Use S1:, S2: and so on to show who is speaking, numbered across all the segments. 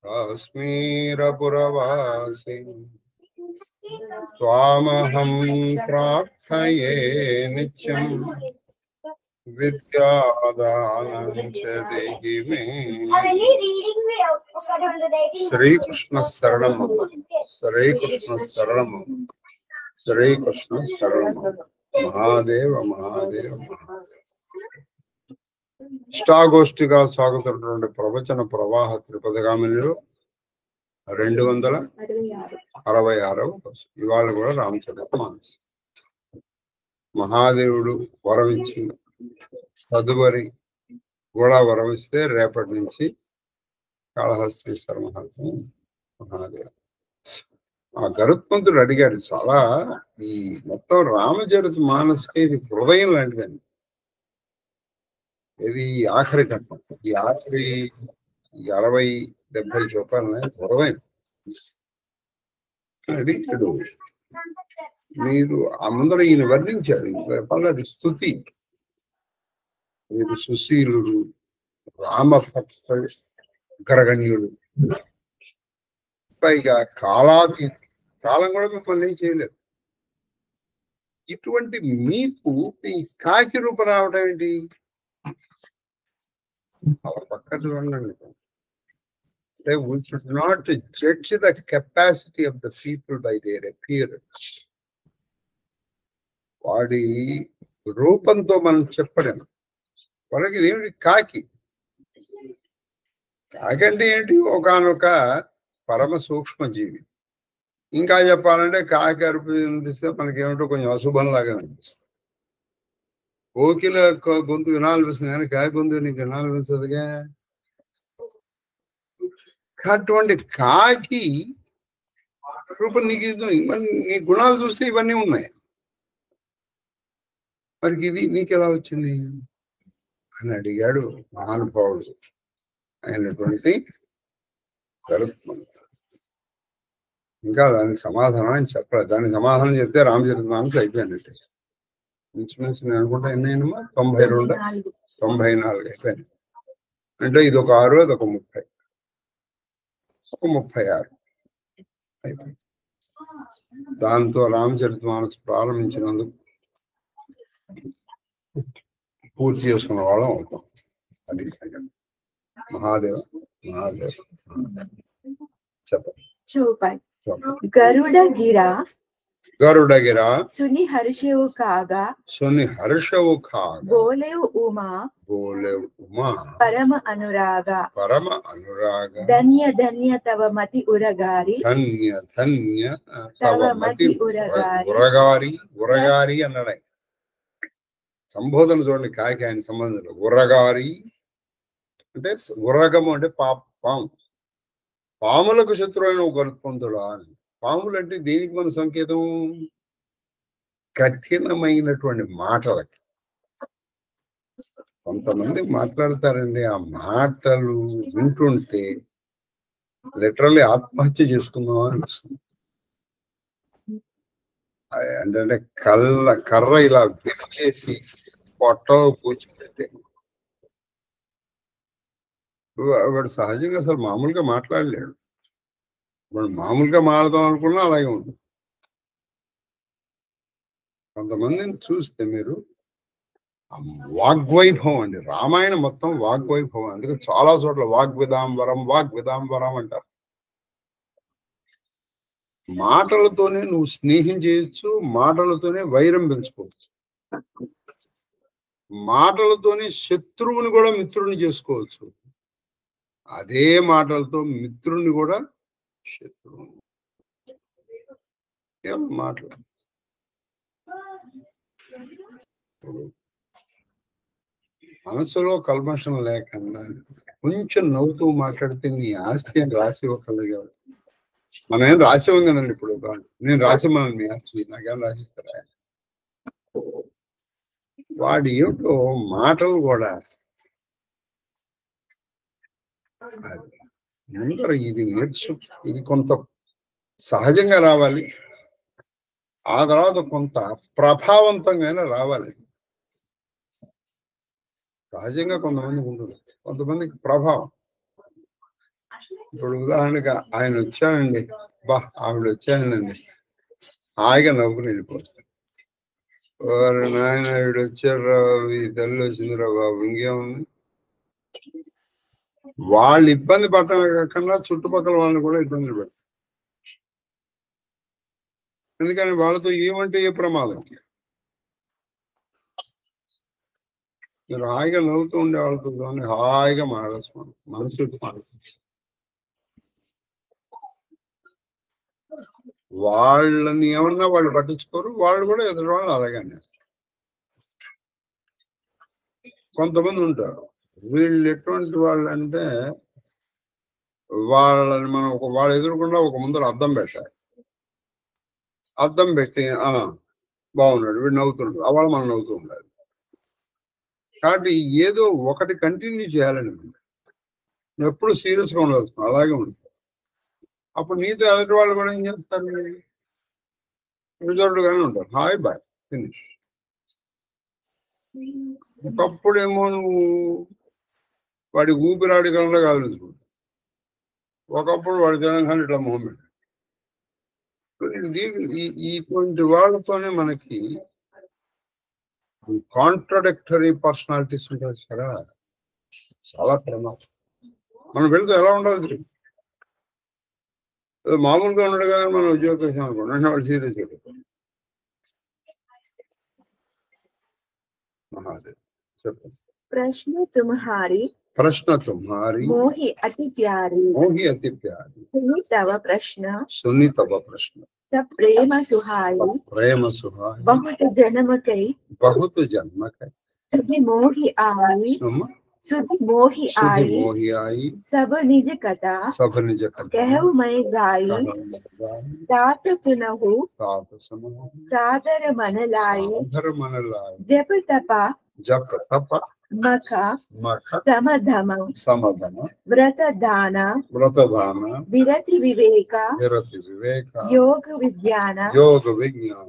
S1: కాశ్మీరపురవాసి త్వామహం ప్రార్థయే నిత్యం విద్యాదానం చ దేహి మే. శ్రీకృష్ణ శరణము, శ్రీకృష్ణ శరణము, శ్రీకృష్ణ శరణము. మహాదేవ మహాదేవ మహాదేవ. ఇష్టాగోష్ఠిగా సాగుతున్నటువంటి ప్రవచన ప్రవాహ త్రిపదగామినిలో 266వ ఇవాళ కూడా రామచరితమానస్. మహాదేవుడు వరమించి తదుపరి కూడా వరమిస్తే రేపటి నుంచి కాళహస్తీశ్వర మహాత్మ మహాదేవ. ఆ గరుత్మంతుడు అడిగాడు, చాలా ఈ మొత్తం రామచరిత మానస్కి ఇది హృదయం లాంటిదండి. ఇది ఆఖరి ఘట్టం, ఈ ఆఖరి 60-70 చూపాలనే హృదయం అడిగాడు. మీరు అందరూ ఈయన వర్ణించారు, పల్లటి స్తుతి. మీరు సుశీలుడు, రామభక్త గ్రగణ్యుడు, పైగా కాలం కూడా మిమ్మల్ని ఏం చేయలేదు. ఇటువంటి మీకు ఈ కాకి రూపం రావడం ఏంటి? అలా పక్కన ఉండండి. We should not judge the capacity of the people by their appearance. వాడి రూపంతో మనం చెప్పలేం. వాళ్ళకి ఇదేమిటి కాకి? కాకి అంటే ఏంటి? ఒకానొక పరమ సూక్ష్మ జీవి. ఇంకా చెప్పాలంటే కాకి అరుపు అనిపిస్తే మనకేమిటో కొంచెం అశుభంలాగా అనిపిస్తుంది. కోకిల గొంతు వినాలనిపిస్తుంది కానీ కాకి గొంతు నీకు వినాలనిపిస్తుందిగా. అటువంటి కాకి రూపం నీకు నీ గుణాలు చూస్తే ఇవన్నీ ఉన్నాయి. మరి ఇది నీకెలా వచ్చింది అని అడిగాడు మహానుభావుడు అయినటువంటి గరుత్మంతుడు. ఇంకా దానికి సమాధానం అని చెప్పలేదు. దానికి సమాధానం చెప్తే రామచరితమానస్ అయిపోయినట్టే. ఇంచుమించు నేను అనుకుంటా ఎన్నైనా 92, 94 అయిపోయింది. అంటే ఇది ఒక 6, అదొక 30, ఒక 36 అయిపోయింది. దాంతో రామచరితమానస్ ప్రారంభించినందుకు పూర్తి చేసుకున్న వాళ్ళం అవుతాం. అది మహాదేవ మహాదేవ చెప్పండి. గరుడగిర
S2: సుని హర్షవు కాగా బోలేవు ఉమా పరమ అనురాగ ధన్య ధన్య తవ మతి ఉరగారి
S1: తవ మతి ఉరగారి అన్నాడు. సంబోధన చూడండి. కాకి ఆయన సంబంధంలో ఉరగారి అంటే ఉరగము అంటే పాములకు శత్రువు అయిన ఒక గరుత్మంతుడా అని. పాములు అంటే దేనికి మన సంకేతం? కఠినమైనటువంటి మాటలకి. కొంతమంది మాట్లాడతారండి, ఆ మాటలు వింటుంటే లిటరల్లీ ఆత్మహత్య చేసుకుందాం అనిపిస్తుంది. అంటే కర్ర ఇలా విరిచేసి పొట్టలో కూర్చుంటే వాడు సహజంగా అసలు మామూలుగా మాట్లాడలేడు. వాడు మామూలుగా మాట్లాడదాం అనుకున్నా అలాగే ఉంటుంది. కొంతమందిని చూస్తే మీరు వాగ్వైభవం అండి. రామాయణం మొత్తం వాగ్వైభవం. అందుకే చాలా చోట్ల వాగ్విదాంబరం అంటారు. మాటలతోనే నువ్వు స్నేహం చేయొచ్చు, మాటలతోనే వైరం పెంచుకోవచ్చు, మాటలతోనే శత్రువుని కూడా మిత్రుని చేసుకోవచ్చు, అదే మాటలతో మిత్రుని కూడా శత్రువుని. మాటలు మనసులో కల్మషం లేకుండా కొంచెం నవ్వుతూ మాట్లాడితే నీ ఆస్తి అని రాసి ఇవ్వగలిగాడు. మనం ఏం రాసివ్వం కదండి. ఇప్పుడు నేను రాసిమ్మను మీ ఆస్తి నాకేం రాసిస్తారా? వాడు ఏమిటో మాటలు కూడా ముందర ఇది ఇది కొంత సహజంగా రావాలి. ఆ తర్వాత కొంత ప్రభావవంతంగా రావాలి. సహజంగా కొంతమందికి ఉంటుంది, కొంతమందికి ప్రభావం. ఇప్పుడు ఉదాహరణగా ఆయన వచ్చానండి, బా ఆవిడ వచ్చానండి, హాయిగా నవ్వుకుని వెళ్ళిపోతాడు. వారు నాయన ఆవిడ వచ్చారా, ఈ తల్లి వచ్చిందిరా బాబు, ఇంకేముంది. వాళ్ళు ఇబ్బంది పడటమే కాకుండా చుట్టుపక్కల వాళ్ళని కూడా ఇబ్బంది పెడతారు. ఎందుకని వాళ్ళతో ఏమంటే ఏ ప్రమాదం. మీరు హాయిగా నవ్వుతూ ఉండే వాళ్ళతో హాయిగా మాట్లాడుతున్నాం, మనసు వాళ్ళని ఏమన్నా వాళ్ళు పట్టించుకోరు, వాళ్ళు కూడా ఎదురు వాళ్ళు అలాగే అనేస్తారు. కొంతమంది ఉంటారు, వీళ్ళు ఎటువంటి వాళ్ళు అంటే వాళ్ళని మనం వాళ్ళు ఎదురుకుండా ఒక ముందర అద్దం పెట్టాలి. అద్దం పెట్టి బాగున్నాడు వీడు నవ్వుతున్నాడు, అవాళ మనం నవ్వుతూ ఉండాలి. కాబట్టి ఏదో ఒకటి కంటిన్యూ చేయాలని ఎప్పుడు సీరియస్గా ఉండదు, అలాగే ఉంటుంది. అప్పుడు నీతో ఎదుటి వాళ్ళు కూడా ఏం చేస్తారు, రిజర్వ్డ్గానే ఉంటారు, హాయ్ బాయ్ ఫినిష్. ఒకప్పుడేమో నువ్వు వాడి ఊపిరాడికల్లా కావాల్సుకుంటావు, ఒకప్పుడు వాడి తెలంగాణ ఇట్లా మూమెంట్. ఇటువంటి వాళ్ళతోనే మనకి కాంట్రడిక్టరీ పర్సనాలిటీస్ ఉంటాయి సరే, చాలా ప్రమాదం. మనం వెళ్తే ఎలా ఉండాలి, మామూలుగా ఉన్నాడు కదా మనం ఉద్యోగం చేసాం అనుకోండి, వాడు సీరియస్ అయిపోతాం. महादेव
S2: प्रश्न तुम्हारी
S1: मोही अति प्यारी सुनी तव प्रश्न
S2: सब प्रेम सुहाई बहुत जन्म कई सुधि मोही आई सब निज कथा कहु मैं गाई तात सुनहु सादर मन लाई जप तपा मख समधम व्रत दान विरति विवेक योग विज्ञान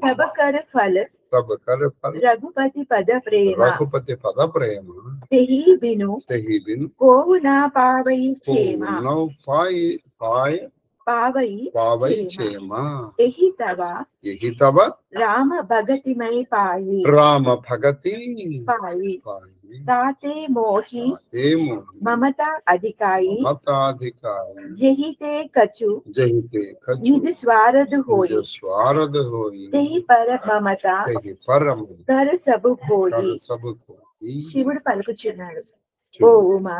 S2: सब कर फल रघुपति पद प्रेम तेहि बिनु को ना पावई क्षेमा पावई क्षेमा यही तब राम भगति मई पाई ताते मोही ममता अधिकाई जही ते कछु निज स्वारद होई तेहि पर ममता कर सब कोई శివుడు పలుకుచున్నాడు. ఓ ఉమా,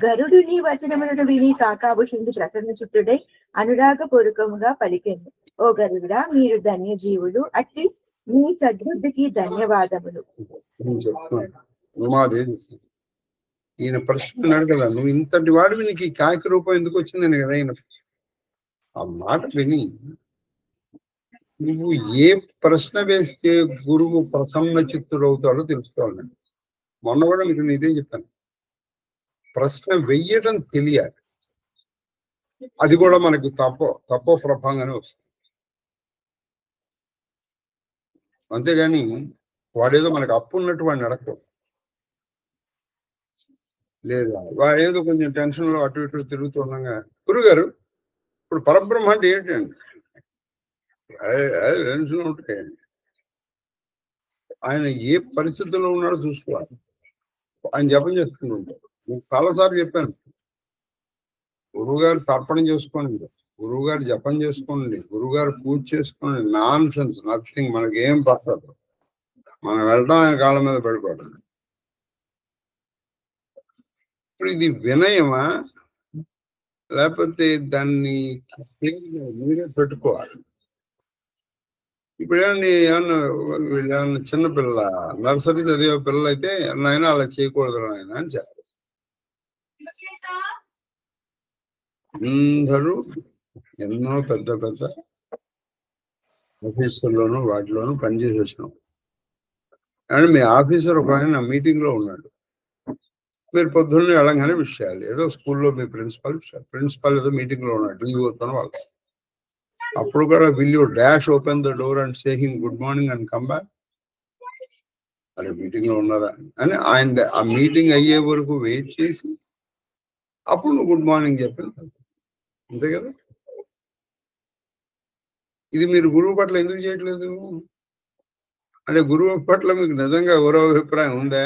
S2: గరుడు నీ వచనములను విని కాకాభుషుడు ప్రసన్న చిత్తుడై అనురాగపూర్వకముగా పలికెను. ఓ గరుడా, మీరు ధన్య జీవులు, అట్టి మీ సద్బుద్ధికి ధన్యవాదములు.
S1: ఉమాదేవి ఈయన ప్రశ్న అడగల, నువ్వు ఇంతటి వాడివి, నీకు ఈ కాకి రూపం ఎందుకు వచ్చిందని కదా ఆయన ఆ మాట విని, నువ్వు ఏ ప్రశ్న వేస్తే గురువు ప్రసన్న చిత్తుడు అవుతాడో తెలుసుకోవాలి. మొన్న కూడా మీకు ఇదే చెప్పాను, ప్రశ్న వెయ్యడం తెలియాలి, అది కూడా మనకి తప్పో ప్రభావంగానే వస్తుంది. అంతేగాని వాడేదో మనకు అప్పు ఉన్నట్టు వాడిని అడగకూడదు. లేదా వాడేదో కొంచెం టెన్షన్ లో అటు ఇటు తిరుగుతుండగా, గురుగారు ఇప్పుడు పరబ్రహ్మ అంటే ఏంటండి, టెన్షన్ ఉంటాయండి. ఆయన ఏ పరిస్థితుల్లో ఉన్నాడో చూసుకోవాలి. ఆయన జపం చేసుకుని ఉంటారు. నేను చాలాసార్లు చెప్పాను, గురువుగారు తర్పణం చేసుకోండి, గురువుగారు జపం చేసుకోండి, గురువుగారు పూజ చేసుకోండి, నాన్ సెన్స్, నథింగ్. మనకి ఏం పట్టదు, మనం వెళ్ళడం ఆయన కాళ్ళ మీద పడిపోవడం. ఇప్పుడు ఇది వినయమా, లేకపోతే దాన్ని మీరే పెట్టుకోవాలి. ఇప్పుడు ఏమన్నా చిన్నపిల్ల నర్సరీ చదివే పిల్లలు అయితే నాయన అలా చేయకూడదు నాయన అని చెప్పారు. అందరూ ఎన్నో పెద్ద పెద్ద ఆఫీసుల్లోనూ వాటిలోనూ పనిచేసి వచ్చినాం. అండ్ మీ ఆఫీసర్ ఒక ఆయన మీటింగ్ లో ఉన్నాడు, మీరు పొద్దున్నే వెళ్ళగానే విషయాలు ఏదో స్కూల్లో మీ ప్రిన్సిపల్ ఏదో మీటింగ్ లో ఉన్నాడు, లీవ్ అవుతాను వాళ్ళు. అప్పుడు కూడా will you dash open the door and say him good morning and come back? అరే మీటింగ్ లో ఉన్నారా అని ఆయన ఆ మీటింగ్ అయ్యే వరకు వెయిట్ చేసి అప్పుడు నువ్వు గుడ్ మార్నింగ్ చెప్పి అంతే కదా. ఇది మీరు గురువు పట్ల ఎందుకు చేయట్లేదు? అంటే గురువు పట్ల మీకు నిజంగా గౌరవ అభిప్రాయం ఉందా?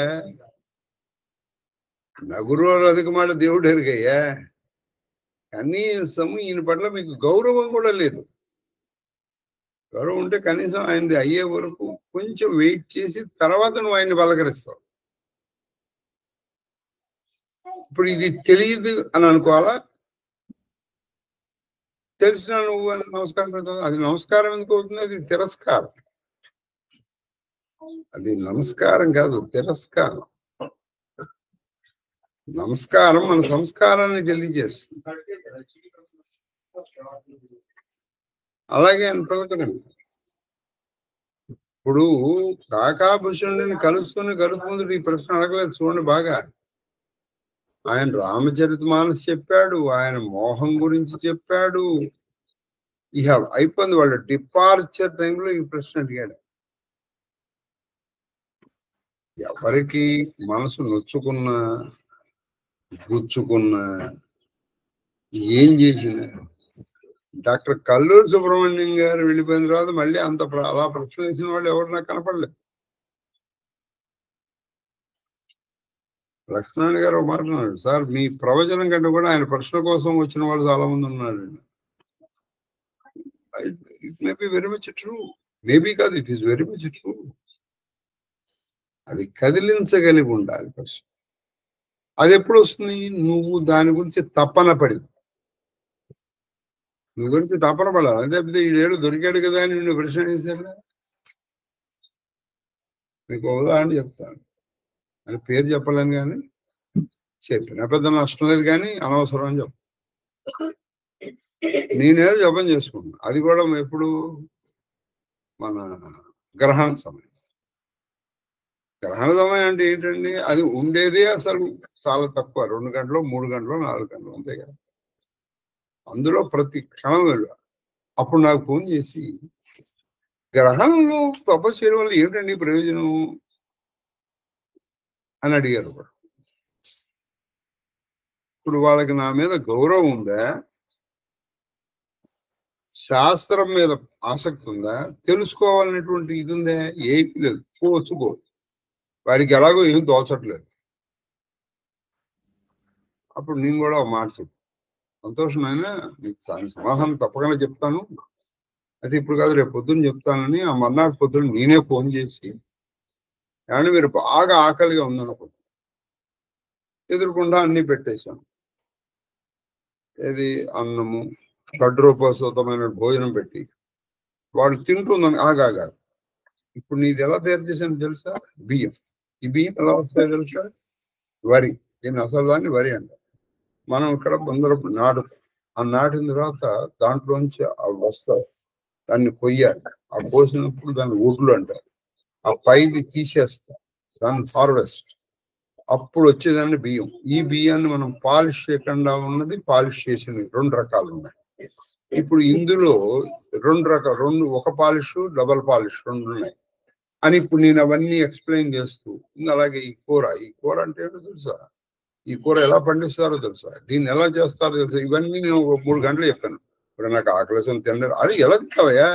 S1: నా గురువు అధిక మాట దేవుడు ఎరుగయ్యా, కనీసం ఈయన పట్ల మీకు గౌరవం కూడా లేదు. గౌరవం ఉంటే కనీసం ఆయనది అయ్యే వరకు కొంచెం వెయిట్ చేసి తర్వాత నువ్వు ఆయన్ని పలకరిస్తావు. ఇప్పుడు ఇది తెలియదు అని అనుకోవాలా? తెలిసిన నువ్వు అని నమస్కారం పెడతావు. అది నమస్కారం ఎందుకు అవుతుంది? అది తిరస్కారం. అది నమస్కారం కాదు, తిరస్కారం. నమస్కారం మన సంస్కారాన్ని తెలియజేస్తుంది. అలాగే అని పలకరండి. ఇప్పుడు కాకాభూషణుడిని కలుసుకుందుడు ఈ ప్రశ్న అడగలేదు. చూడండి బాగా, ఆయన రామచరితమానస్ చెప్పాడు, ఆయన మోహం గురించి చెప్పాడు. ఇక అయిపోయింది. వాళ్ళ డిపార్చర్ టైంలో ఈ ప్రశ్న అడిగాడు. ఎవరికి మనసు నొచ్చుకున్నా గుచ్చుకున్నా ఏం చేసిన డాక్టర్ కల్లూరి సుబ్రహ్మణ్యం గారు వెళ్ళిపోయిన తర్వాత మళ్ళీ అంత అలా ప్రశ్న వేసిన వాళ్ళు ఎవరు నాకు కనపడలేదు. లక్ష్మణ్ గారు మాట అన్నాడు, సార్ మీ ప్రవచనం కంటే కూడా ఆయన ప్రశ్న కోసం వచ్చిన వాళ్ళు చాలా మంది ఉన్నారు. It may be very much true, maybe కాదు, it is very much true. అది కదిలించగలిగి ఉండాలి ప్రశ్న. అది ఎప్పుడు వస్తుంది? నువ్వు దాని గురించి తపన పడి, నువ్వు గురించి తపన పడాలి. అంటే ఈ ఏడు దొరికాడు కదా అని నిన్ను ప్రశ్న వేసాడు. మీకు ఉదాహరణ చెప్తాను, అని పేరు చెప్పలేను కానీ చెప్పిన పెద్ద నష్టం లేదు, కానీ అనవసరం అని చెప్పు. నేనేదో జపం చేసుకుంటున్నా, అది కూడా ఎప్పుడు మన గ్రహణ సమయం. గ్రహణ సమయం అంటే ఏంటండి? అది ఉండేదే అసలు చాలా తక్కువ, 2 గంటలు 3 గంటలు 4 గంటలు అంతే కదా. అందులో ప్రతి క్షణం వెళ్ళాలి. అప్పుడు నాకు ఫోన్ చేసి, గ్రహణంలో తపస్సు చేయడం వల్ల ఏమిటండి ప్రయోజనం అని అడిగారు. ఇప్పుడు వాళ్ళకి నా మీద గౌరవం ఉందా, శాస్త్రం మీద ఆసక్తి ఉందా, తెలుసుకోవాలనేటువంటి ఇది ఉందా? ఏమీ లేదు. వచ్చుకో, వాడికి ఎలాగో ఏం తోచట్లేదు. అప్పుడు నేను కూడా ఒక మాట చెప్పు, సంతోషం అయినా మీకు సమాధానం తప్పకుండా చెప్తాను, అయితే ఇప్పుడు కాదు రేపు పొద్దున్న చెప్తానని. ఆ మర్నాడు పొద్దున్న నేనే ఫోన్ చేసి, కానీ మీరు బాగా ఆకలిగా ఉందనుకో, ఎదురుకుండా అన్ని పెట్టేశాను. ఏది అన్నము, షడ్రూపమైన భోజనం పెట్టి వాడు తింటుందని ఆగాగా. ఇప్పుడు నీది ఎలా తయారు చేశాను తెలుసా? బియ్యం. ఈ బియ్యం ఎలా వస్తాయో తెలుసా? వరి. దీన్ని అసలు దాన్ని వరి అంటారు. మనం ఇక్కడ బందరపు నాటు, ఆ నాటిన తర్వాత దాంట్లోంచి అవి వస్తాయి, దాన్ని కొయ్యాలి. ఆ కోసినప్పుడు దాన్ని ఒడ్లు అంటారు. ఆ పైది తీసేస్తారు, దాన్ని హార్వెస్ట్. అప్పుడు వచ్చేదాన్ని బియ్యం. ఈ బియ్యాన్ని మనం పాలిష్ చేయకుండా ఉన్నది, పాలిష్ చేసినవి 2 రకాలు ఉన్నాయి. ఇప్పుడు ఇందులో 2 రకాలు, ఒక పాలిష్, డబల్ పాలిష్ 2 ఉన్నాయి అని ఇప్పుడు నేను అవన్నీ ఎక్స్ప్లెయిన్ చేస్తూ, ఇంకా అలాగే ఈ కూర అంటే ఏంటో తెలుసా? ఈ కూర ఎలా పండిస్తారో తెలుసా? దీన్ని ఎలా చేస్తారో తెలుసా? ఇవన్నీ నేను 3 గంటలు చెప్పాను. ఇప్పుడు నాకు ఆకలేసం తినలేదు. అది ఎలా తింటావయ్యా?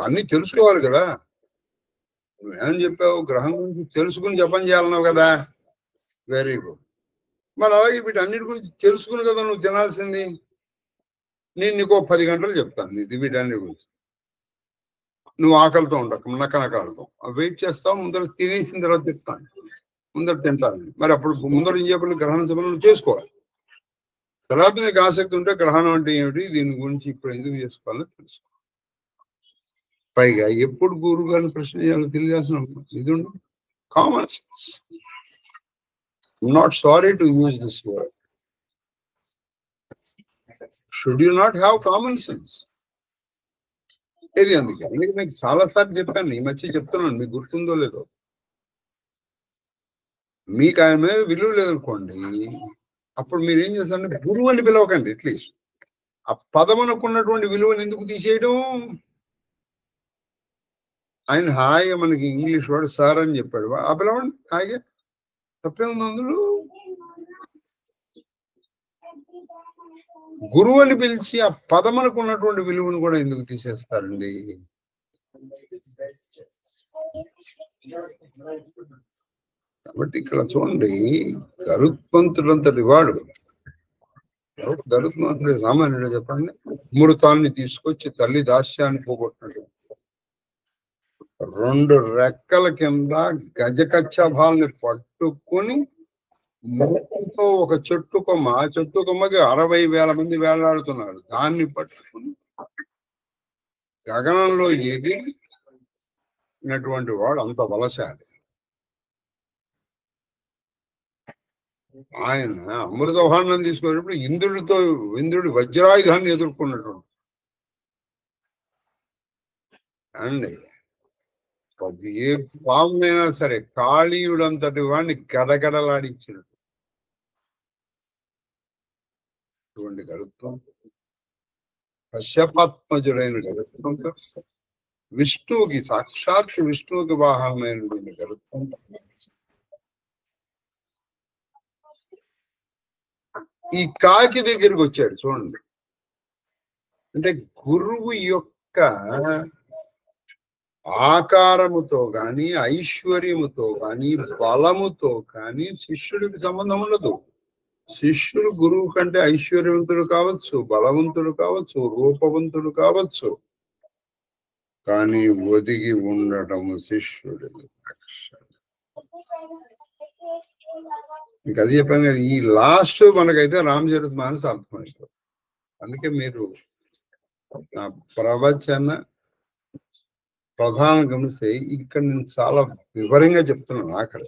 S1: అన్ని తెలుసుకోవాలి కదా. నువ్వేమని చెప్పావు? గ్రహం గురించి తెలుసుకుని జపం చేయాలన్నావు కదా. Very good. మరి అలాగే వీటన్నిటి గురించి తెలుసుకుని కదా నువ్వు తినాల్సింది. నేను నీకు 10 గంటలు చెప్తాను వీటన్నిటి గురించి. నువ్వు ఆకలితో ఉండకు, నక్కనకాలతో వెయిట్ చేస్తావు. ముందర తినేసిన తర్వాత చెప్తాను, ముందర తింటాను. మరి అప్పుడు ముందర ఏం చెప్పాలి? గ్రహణ సమయంలో చేసుకోవాలి. తర్వాత నీకు ఆసక్తి ఉంటే గ్రహణం అంటే ఏమిటి, దీని గురించి ఇప్పుడు ఎందుకు చేసుకోవాలో తెలుసుకో. పైగా ఎప్పుడు గురువు గారిని ప్రశ్న చేయాలో తెలియాల్సిన ఇది ఉండు. Common sense. Not sorry to use this word. Should you not have common sense? ఇది అందుకే మీకు చాలాసార్లు చెప్పాను, ఈ మధ్య చెప్తున్నాను, మీకు గుర్తుందో లేదో. మీకు ఆయన మీద విలువ లేదనుకోండి, అప్పుడు మీరు ఏం చేస్తారంటే గురువు అని పిలవకండి. అట్లీస్ట్ ఆ పదమునకున్నటువంటి విలువను ఎందుకు తీసేయడం? ఆయన హాయిగా మనకి ఇంగ్లీష్ వాడు సార్ అని చెప్పాడు, ఆ పిలవండి హాయిగా, తప్పే ఉంది అందులో. గురువు అని పిలిచి ఆ పదములకు ఉన్నటువంటి విలువను కూడా ఎందుకు తీసేస్తారండి? కాబట్టి ఇక్కడ చూడండి, గరుత్మంతుడంతటి వాడు, గరుత్మంతుడి సామాన్యుడు చెప్పండి, అమృతాన్ని తీసుకొచ్చి తల్లి దాస్యాన్ని పోగొట్టినట్టు 2 రెక్కల కింద గజకచ్చభాల్ని పట్టుకుని మొత్తంతో ఒక చెట్టు కొమ్మకి 60,000 మంది వేలాడుతున్నారు. దాన్ని పట్టుకుని గగనంలో ఎగిరినటువంటి వాడు అంత బలశాలి. ఆయన అమృతభాండం తీసుకునేటప్పుడు ఇంద్రుడి వజ్రాయుధాన్ని ఎదుర్కొన్నటువంటి అండి. ఏ పామునైనా సరే కాళీయుడంతటి వాడిని గడగడలాడించినటువంటి గరుత్వం, కశ్యపాత్మజుడైన గరుత్వం, విష్ణువుకి సాక్షాత్ విష్ణువుకి వాహనమైనటువంటి గరుత్వం, ఈ కాకి దగ్గరికి వచ్చాడు. చూడండి, అంటే గురువు యొక్క ఆకారముతో గాని, ఐశ్వర్యముతో గాని, బలముతో కానీ శిష్యుడికి సంబంధం ఉండదు. శిష్యుడు గురువు కంటే ఐశ్వర్యవంతుడు కావచ్చు, బలవంతుడు కావచ్చు, రూపవంతుడు కావచ్చు, కానీ ఒదిగి ఉండటము శిష్యుడి లక్షణం. ఇంకా అది చెప్పాను కదా, ఈ లాస్ట్ మనకైతే రామచరితమానస అర్థమైపోతుంది. అందుకే మీరు నా ప్రవచన ప్రధాన గమనిస్తే ఇక్కడ నేను చాలా వివరంగా చెప్తున్నాను.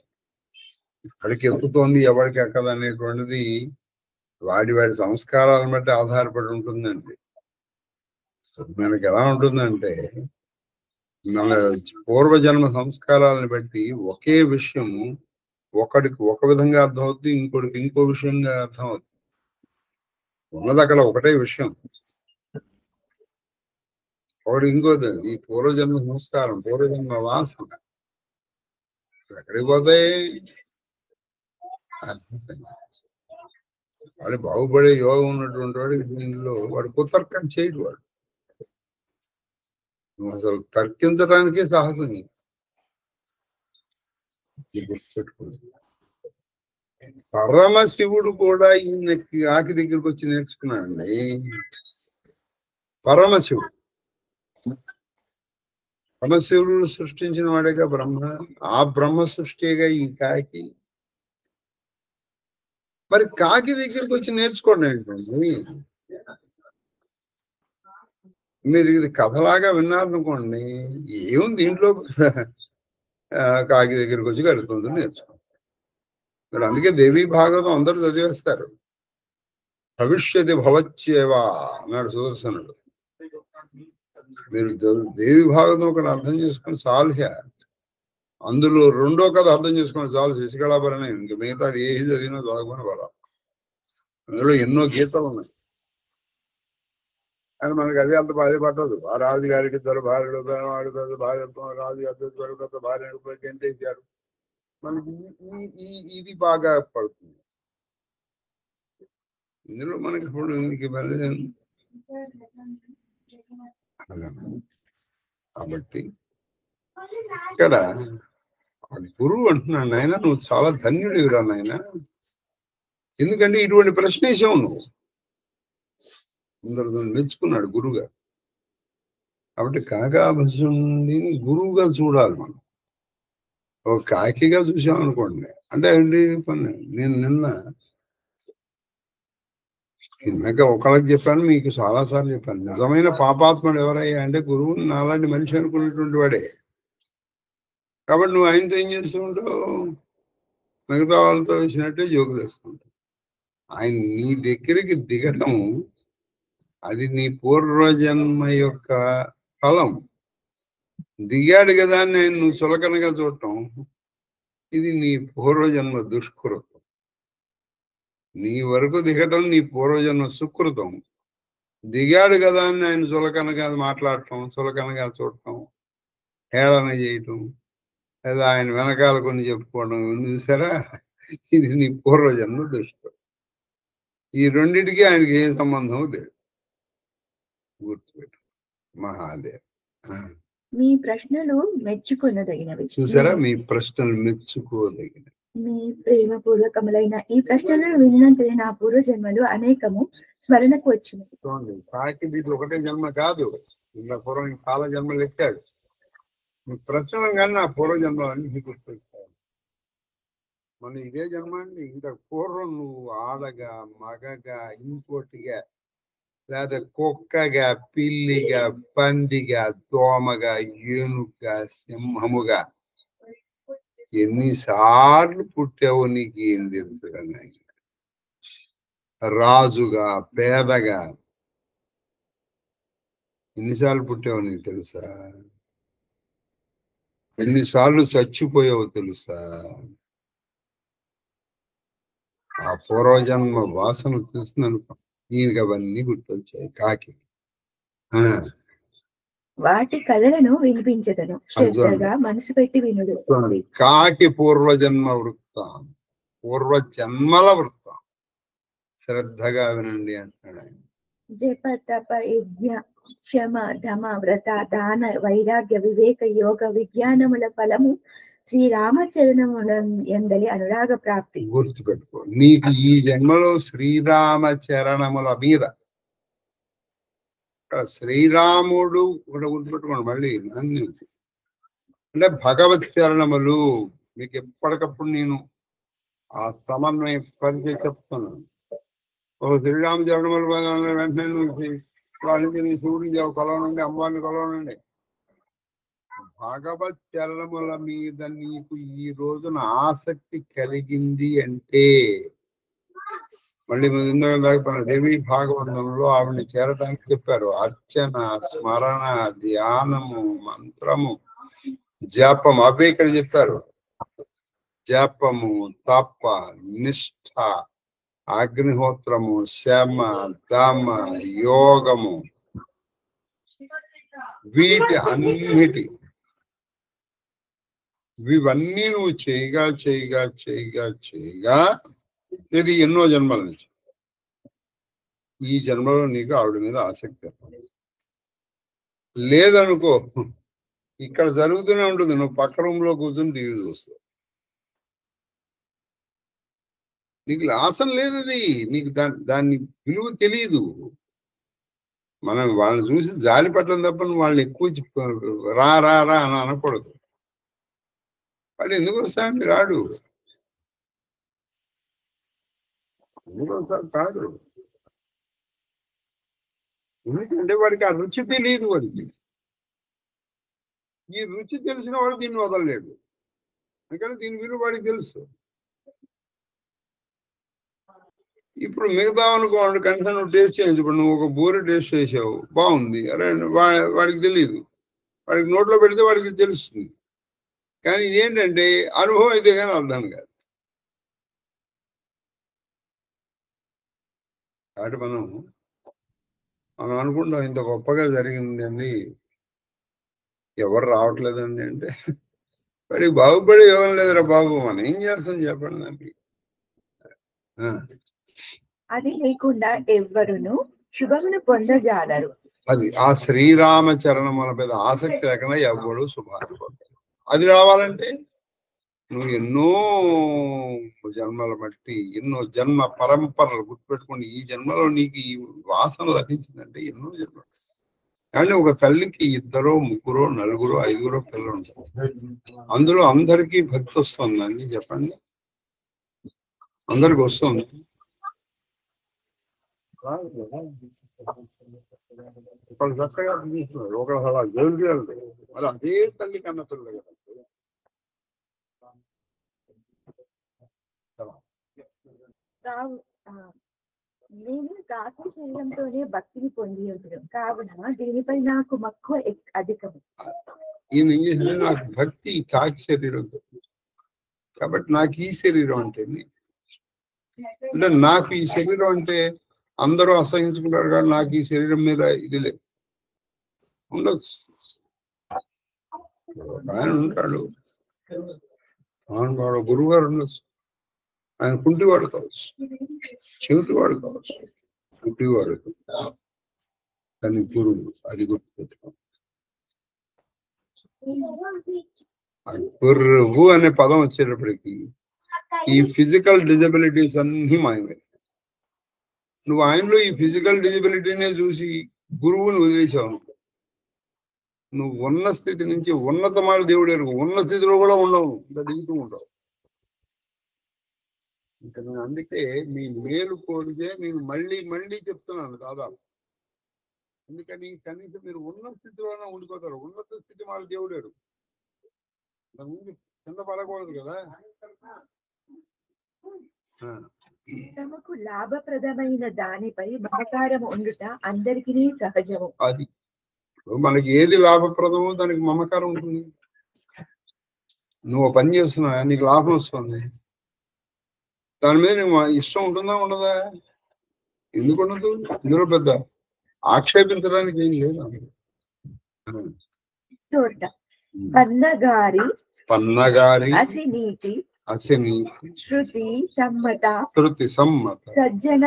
S1: ఇక్కడికి ఎక్కుతోంది ఎవరికి ఎక్కదు అనేటువంటిది వాడి సంస్కారాలను బట్టి ఆధారపడి ఉంటుందండి. మనకి ఎలా ఉంటుందంటే, మన పూర్వజన్మ సంస్కారాలను బట్టి ఒకే విషయము ఒకడికి ఒక విధంగా అర్థమవుతుంది, ఇంకోటికి ఇంకో విషయంగా అర్థమవుతుంది. ఉన్నది అక్కడ ఒకటే విషయం, ఒకటి ఇంకోది. ఈ పూర్వజన్మ సంస్కారం, పూర్వజన్మ వాసన ఎక్కడికి పోతాయి? వాడు బాగుపడే యోగం ఉన్నటువంటి వాడు దీనిలో వాడు కుతర్కం చేయడు. వాడు నువ్వు అసలు తర్కించడానికే సాహసం గుర్తుపెట్టుకోండి. పరమశివుడు కూడా ఈయనకి ఆకి దగ్గరికి వచ్చి నేర్చుకున్నాడండి. పరమశివుడు సృష్టించిన వాడేగా బ్రహ్మ, ఆ బ్రహ్మ సృష్టిగా ఈ కాకి. మరి కాకి దగ్గరికి వచ్చి నేర్చుకోండి ఏంటండి. మీరు ఇది కథలాగా విన్నారనుకోండి, ఏముంది దీంట్లో, కాకి దగ్గరికి వచ్చి గరుత్మంతుడు నేర్చుకోండి. మరి అందుకే దేవీ భాగవతం అందరూ చదివేస్తారు. భవిష్యతి భవత్యేవా అన్నాడు సుదర్శనుడు. మీరు దేవి భాగవతం ఒకటి అర్థం చేసుకుని చాలు. అందులో 2వ కథ అర్థం చేసుకుని చాలు, శశికళాభరణి. ఇంక మిగతా ఏ చదివినా చదవకుండా బల. అందులో ఎన్నో గీతలు ఉన్నాయి, అని మనకి అది అంత బాధ పట్టదు. ఆ రాజుగారికి 2 భార్యలు, వాడి భార్యతో రాజుగారి భార్య గెంటేశారు. మనకి ఇది బాగా పడుతుంది. ఇందులో మనకి ఇప్పుడు కాబట్టి ఇక్కడ గురువు అంటున్నాడు, నాయన నువ్వు చాలా ధన్యుడివిరా నాయన. ఎందుకంటే ఇటువంటి ప్రశ్న వేసావు నువ్వు. అందరూ మెచ్చుకున్నాడు గురువుగారు. కాబట్టి కాకాభసుని గురువుగా చూడాలి మనం. ఒక కాకిగా చూసామనుకోండి, అంటే ఏంటి పని. నేను నిన్నక ఒకళ్ళకి చెప్పాను, మీకు చాలాసార్లు చెప్పాను. నిజమైన పాపాత్ముడు ఎవరయ్యా అంటే గురువు నాలాంటి మనిషి అనుకునేటువంటి వాడే. కాబట్టి నువ్వు ఆయనతో ఏం చేస్తూ ఉంటావు? మిగతా వాళ్ళతో వచ్చినట్టే జోకులు వేస్తుంటావు. ఆయన నీ దగ్గరికి దిగడం అది నీ పూర్వజన్మ యొక్క ఫలం. దిగాడు కదా అని నువ్వు చులకనగా చూడటం, ఇది నీ పూర్వజన్మ దుష్కృతం. నీ వరకు దిగటం నీ పూర్వజన్మ సుకృతం. దిగాడు కదా అని ఆయన చులకనగా మాట్లాడటం, చులకనగా చూడటం, హేళన చేయటం, లేదా ఆయన వెనకాల కొన్ని చెప్పుకోవడం, చూసారా, ఇది నీ పూర్వజన్మ దుష్కృతం. ఈ రెండింటికి ఆయనకి ఏ సంబంధం లేదు. గుర్తుపెట్టు. మహాదేవ్.
S2: మీ ప్రశ్నలు మెచ్చుకునదగినవి.
S1: చూసారా, మీ ప్రశ్నలు మెచ్చుకోదగినవి.
S2: మీ ప్రేమపూర్వకములైన ఈ ప్రశ్నలను విన్నంతనే నా పూర్వజన్మలు అనేకము స్మరణకు వచ్చింది.
S1: చూడండి, కాకి ఇది ఒకటే జన్మ కాదు, ఇంకా పూర్వం చాలా జన్మలు ఎత్తాడు. మీ ప్రశ్నలు కానీ నా పూర్వజన్మలన్నీ గుర్తొచ్చాయి. మన ఇదే జన్మ అండి. ఇంకా పూర్వం నువ్వు ఆడగా, మగగా, ఇంకోటిగా, లేదా కుక్కగా, పిల్లిగా, పందిగా, దోమగా, ఏనుగుగా, సింహముగా ఎన్నిసార్లు పుట్టావో నీకు ఏం తెలుసు? రాజుగా, పేదగా ఎన్నిసార్లు పుట్టావో నీకు తెలుసా? ఎన్నిసార్లు చచ్చిపోయావో తెలుసా? ఆ పూర్వజన్మ వాసన చూస్తున్నాను. ఈయనకి అవన్నీ గుర్తొచ్చాయి. కాకి
S2: వాటి కథలను వినిపించదను, శ్రద్ధగా మనసు పెట్టి వినుడు.
S1: కాకి పూర్వజన్మ వృత్తం, పూర్వజన్మల వృత్తం శ్రద్ధగా వినండి అంటున్నాడు ఆయన.
S2: జప తప యజ్ఞ క్షమ ధమ వ్రత దాన వైరాగ్య వివేక యోగ విజ్ఞానముల ఫలము శ్రీరామచరణముల ఎందలి అనురాగ ప్రాప్తి.
S1: గుర్తుపెట్టుకో, నీకు ఈ జన్మలో శ్రీరామచరణముల మీద, శ్రీరాముడు కూడా గుర్తుపెట్టుకోండి. మళ్ళీ అన్ని అంటే భగవత్ చరణములు. మీకు ఎప్పటికప్పుడు నేను ఆ సమన్వయం పరిచయం చెప్తున్నాను. ఒక శ్రీరామ చరణములు వెంటనే నువ్వు వాళ్ళకి నీ శివుడిని కొలవనండి, అమ్మవారిని కొలవనండి. భగవత్ చరణముల మీద నీకు ఈ రోజున ఆసక్తి కలిగింది అంటే, మళ్ళీ దేవి భాగవతంలో ఆవిడని చేరడానికి చెప్పారు. అర్చన, స్మరణ, ధ్యానము, మంత్రము, జపము, అవే ఇక్కడ చెప్పారు. జపము, తప, నిష్ఠ, అగ్నిహోత్రము, శమ, దమ, యోగము, వీటి అన్నిటి ఇవన్నీ నువ్వు చేయగా చేయగా చేయగా చేయగా ఇది ఎన్నో జన్మల నుంచి ఈ జన్మలో నీకు ఆవిడ మీద ఆసక్తి లేదనుకో, ఇక్కడ జరుగుతూనే ఉంటుంది. నువ్వు పక్క రూమ్ లో కూర్చొని టీవీ చూస్తావు. నీకు ఆసన లేదు, అది నీకు దాన్ని విలువ తెలియదు. మనం వాళ్ళని చూసి జాలి పట్టడం తప్ప నువ్వు వాళ్ళని ఎక్కువ రా రా రా అని అనకూడదు. వాడు ఎందుకు వస్తాడండి? రాడు. ఎందుకు వస్తాడు? కాదు. ఎందుకంటే వాడికి ఆ రుచి తెలియదు. వాడికి ఈ రుచి తెలిసిన వాడు దీన్ని వదలలేడు. అందుకని దీని విలువ వాడికి తెలుసు. ఇప్పుడు మిగతా అనుకోండి, కనీసం నువ్వు టేస్ట్ చేయించు. ఇప్పుడు నువ్వు ఒక బూరె టేస్ట్ చేసావు, బాగుంది, అరే వాడికి తెలియదు. వాడికి నోట్లో పెడితే వాడికి తెలుస్తుంది. కానీ ఇదేంటంటే అనుభవం అయితే కానీ అర్థం కాదు. కాబట్టి మనం అనుకుంటాం ఇంత గొప్పగా జరిగింది అండి, ఎవరు రావట్లేదండి అంటే వాడికి బాగుపడే యోగం లేదురా బాబు. మనం ఏం చేస్తాం చెప్పండి దానికి.
S2: అది లేకుండా ఎవ్వరును శుభమును పొందజాలరు.
S1: అది ఆ శ్రీరామచరణముల మీద ఆసక్తి లేకుండా ఎవ్వడు శుభాన్ని పొందారు. అది రావాలంటే నువ్వు ఎన్నో జన్మల బట్టి, ఎన్నో జన్మ పరంపరలు గుర్తుపెట్టుకోండి. ఈ జన్మలో నీకు ఈ వాసన లభించిందంటే ఎన్నో జన్మలు. కానీ ఒక తల్లికి 2, 3, 4, 5 పిల్లలు ఉంటారు. అందులో అందరికీ భక్తి వస్తుందండి చెప్పండి? అందరికి వస్తుంది. ఒకళ్ళు చక్కగా తీసుకున్నారు, ఒకళ్ళు అలా జోలికి వెళ్తారు. మరి అదే తల్లి కన్న పిల్లలు కదా.
S2: నేను కాకి శరీరంతోనే భక్తిని పొంది ఉంటాను కావున దీనిపై నాకు మక్కువ అధికము.
S1: ఈయన ఏం చేసింది? నాకు భక్తి కాకి శరీరం కాబట్టి నాకు ఈ శరీరం అంటే నాకు ఈ శరీరం అంటే అందరూ అసహించుకుంటారు. కానీ నాకు ఈ శరీరం మీద ఇది లేదు. ఉండొచ్చు, ఆయన ఉంటాడు, గురువు గారు ఉండొచ్చు. ఆయన కుంటివాడు కావచ్చు, చెవిటివాడు కావచ్చు, కుంటివాడు కానీ గురువు. అది గుర్తుపెట్టుకో. గురువు అనే పదం వచ్చేటప్పటికి ఈ ఫిజికల్ డిజబిలిటీస్ అన్ని మాయమే. నువ్వు ఆయనలో ఈ ఫిజికల్ డిజబిలిటీనే చూసి గురువుని వదిలేసావు, నువ్వు ఉన్న స్థితి నుంచి ఉన్నతమైన దేవుడు ఎరుగు, ఉన్న స్థితిలో కూడా ఉండవు, ఇంకా దిగుతూ ఉండవు. ఇంకా నేను అందుకే మీ మేలు కోరితే నేను మళ్ళీ మళ్ళీ చెప్తున్నాను దాదాపు. ఎందుకని కనీసం మీరు ఉన్న స్థితిలోనే ఉండిపోతారు. ఉన్నత స్థితి మాకు దేవుడు ఎరుగు, కింద పడకూడదు కదా.
S2: తమకు లాభప్రదమైన దానిపై మమకారం ఉండుట అందరికీ సహజము.
S1: అది మనకి ఏది లాభప్రదమో దానికి మమకారం ఉంటుంది. నువ్వు పని చేస్తున్నా, నీకు లాభం వస్తుంది, దాని మీద నువ్వు ఇష్టం ఉంటుందా ఉండదా? ఎందుకు ఉండదు? ఇందులో పెద్ద ఆక్షేపించడానికి ఏం లేదు. పన్నగారి
S2: అసినీతి
S1: శృతి
S2: సమ్మత
S1: సజ్జన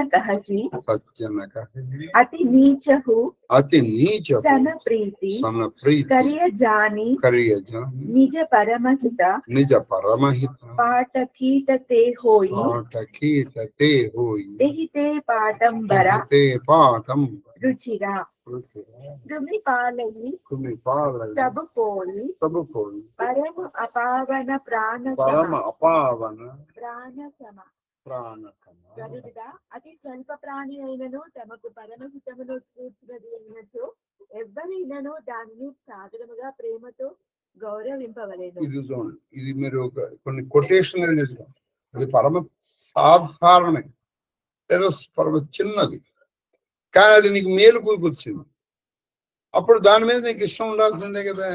S2: అతి నీచహు
S1: సన
S2: ప్రీతి
S1: కరియజాని
S2: నిజ పరమహిత పాఠకీటతే హోయి దేహితే పాఠంబర రుచిరా తబు పోలి పరమ అపావన అతి స్వల్ప ప్రాణి అయినను తమకు పరమహితమును కూర్చున్నది అయినట్టు ఎవ్వరైనను దానిని సాధారణంగా ప్రేమతో గౌరవింపవలేదు.
S1: ఇది మీరు కొన్ని కొటేషన్ ఇది పరమ సాధారణమే, ఏదో పరమ చిన్నది, కానీ అది నీకు మేలు కూర్చుంది. అప్పుడు దాని మీద నీకు ఇష్టం ఉండాల్సిందే కదా.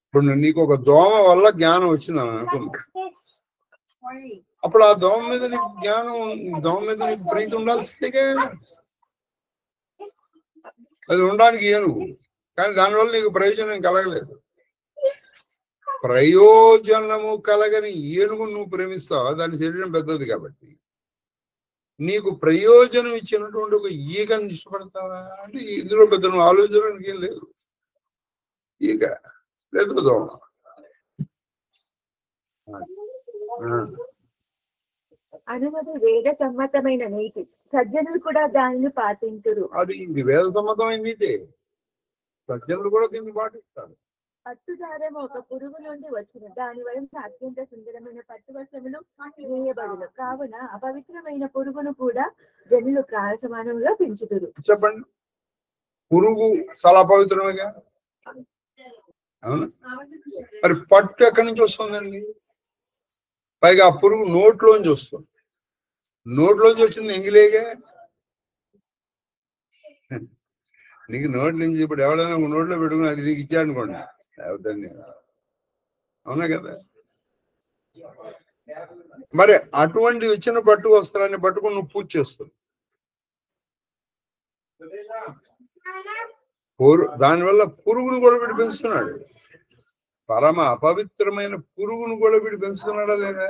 S1: ఇప్పుడు నీకు ఒక దోమ వల్ల జ్ఞానం వచ్చిందని అనుకున్నా, అప్పుడు ఆ దోమ మీద నీకు జ్ఞానం, దోమ మీద నీకు ప్రీతి ఉండాల్సిందేగా. అది ఉండడానికి ఏనుగు, కానీ దానివల్ల నీకు ప్రయోజనం కలగలేదు. ప్రయోజనము కలగని ఏనుగు నువ్వు ప్రేమిస్తావు, దాని శరీరం పెద్దది కాబట్టి. నీకు ప్రయోజనం ఇచ్చినటువంటి ఒక ఈగని ఇష్టపడతావా అంటే ఇందులో పెద్ద నువ్వు ఆలోచించడానికి ఏం లేదు. ఈగ లేదు దోమ.
S2: అనుమతి వేద సమ్మతమైన నీతి, సజ్జనులు కూడా దానిని పాటించరు.
S1: అది ఇది వేద సమ్మతమైన నీతి, సజ్జనులు కూడా దీన్ని పాటిస్తారు.
S2: పట్టుదారము ఒక పురుగు నుండి వచ్చిన దాని వలన అత్యంత సుందరమైన పట్టు వస్త్రములు నేయబడును. కావున అపవిత్రమైన పురుగును కూడా జనులు ప్రాణ సమానంగా పెంచుతురు.
S1: చెప్పండి, పురుగు చాలా అపవిత్రమేగా. అవును, మరి పట్టు ఎక్కడి నుంచి వస్తుందండి? పైగా ఆ పురుగు నోట్లోంచి వస్తుంది. నోట్లోంచి వచ్చింది ఎంగిలేగా. నీకు నోటి నుంచి ఇప్పుడు ఎవడైనా నోట్లో పెట్టుకుని అది నీకు ఇచ్చాడు అనుకోండి, అవుతుంది. అవునా కదా? మరి అటువంటి వచ్చిన పట్టు వస్త్రాన్ని పట్టుకుని నువ్వు పూజ చేస్తావు. దానివల్ల పురుగును కూడా వీడు పెంచుతున్నాడు. పరమ అపవిత్రమైన పురుగును కూడా వీడు పెంచుతున్నాడా లేదా?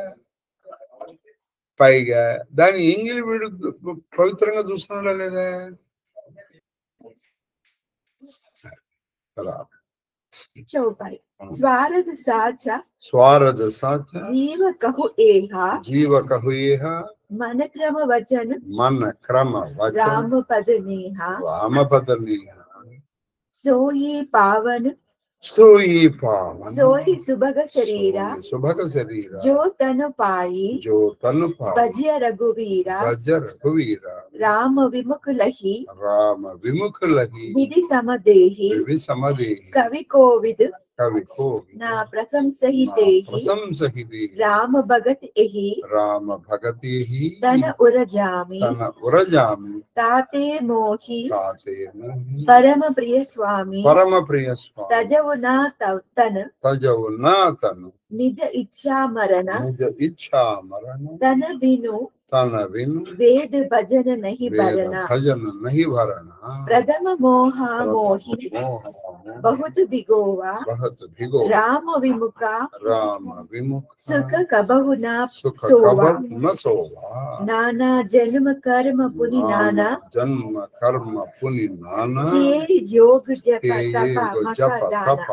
S1: పైగా దాని ఎంగిలి వీడు పవిత్రంగా చూస్తున్నాడా లేదా?
S2: చౌపాయి స్వారద సాచ జీవ కహు ఏహ మన క్రమ వచన రామ పద నేహ सोई पावन सोई सुभग शरीरा जो तनु पाई भज्य रघुवीरा राम विमुख लही विधि समदेहि कवि कोविद ना प्रशंसहिते राम भगत एहि तन उरजामि ताते मोहि परम प्रिय स्वामी तजवुना तनु निज इच्छा मरण तन बिनु वेद भजन नहीं भरना प्रथम मोहा मोहि बहुत भिगोवा राम विमुखा सुख कबहु न सोवा नाना जन्म कर्म पुनि नाना केरि योग जप तप